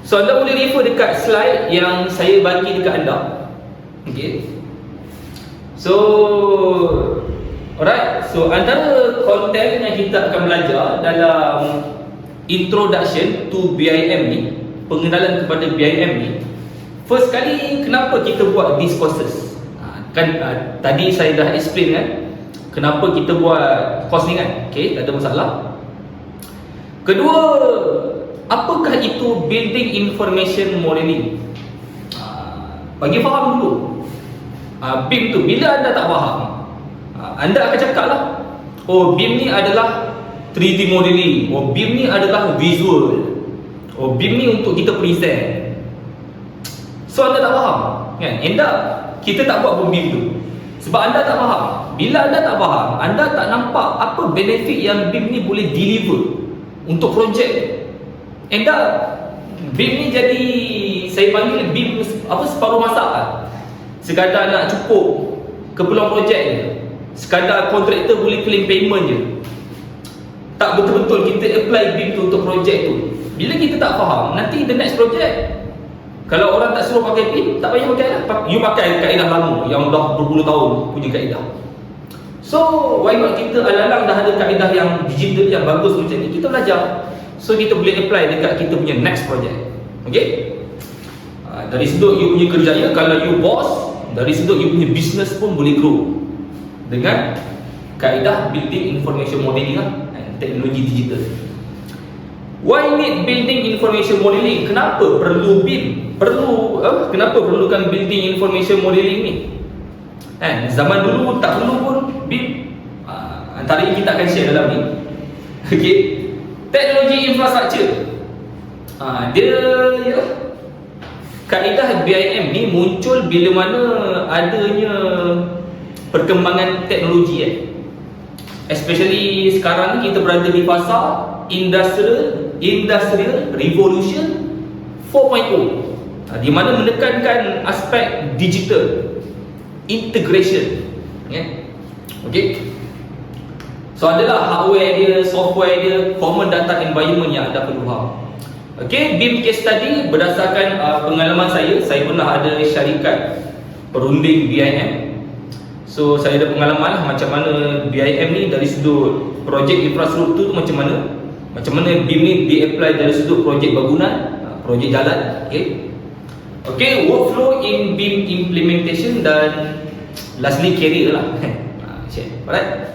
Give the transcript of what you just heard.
So anda boleh refer dekat slide yang saya bagi dekat anda. Okay. So alright, so antara konten yang kita akan belajar dalam introduction to BIM ni, pengenalan kepada BIM ni, first kali kenapa kita buat these courses? Tadi saya dah explain kan kenapa kita buat course ni kan. Okay, tak ada masalah. Kedua, apakah itu building information modeling? Bagi faham dulu. BIM tu, bila anda tak faham, anda akan cakap lah, oh BIM ni adalah 3D modeling, oh BIM ni adalah visual, oh BIM ni untuk kita present. So anda tak faham kan? Kita tak buat pun BIM tu sebab anda tak faham. Bila anda tak faham, anda tak nampak apa benefit yang BIM ni boleh deliver untuk projek. BIM ni jadi, saya panggil BIM separuh masak lah. Sekadar nak cukup keperluan projek je, sekadar kontraktor boleh claim payment je. Tak betul-betul kita apply BIM tu untuk projek tu. Bila kita tak faham, nanti the next project, kalau orang tak suruh pakai BIM, tak payah pakai lah. You pakai kaedah lama yang dah berpuluh tahun punya kaedah. So why not kita alang-alang dah ada kaedah yang digital yang bagus macam ni, kita belajar, so kita boleh apply dekat kita punya next project. Okay, dari sudut you punya kerjaya, kalau you boss, dari sudut you punya business pun boleh grow dengan kaedah building information modeling lah, teknologi digital. Why need building information modeling? Kenapa perlu BIM? Kenapa perlukan building information modeling ni? Zaman dulu tak perlu pun BIM. Antara yang kita akan share dalam ni. Okay. Teknologi infrastruktur. Dia kaedah BIM ni muncul bila mana adanya perkembangan teknologi especially sekarang ni kita berada di fasa industrial revolution 4.0, di mana menekankan aspek digital integration. Okay. So adalah hardware dia, software dia, common data environment yang anda perlu faham. Okay, BIM case study berdasarkan pengalaman saya pernah ada syarikat perunding BIM. So saya ada pengalaman macam mana BIM ni dari sudut projek infrastruktur tu macam mana BIM ni di-apply dari sudut projek bangunan, projek jalan. Okay, workflow in BIM implementation dan lastly career lah. Alright.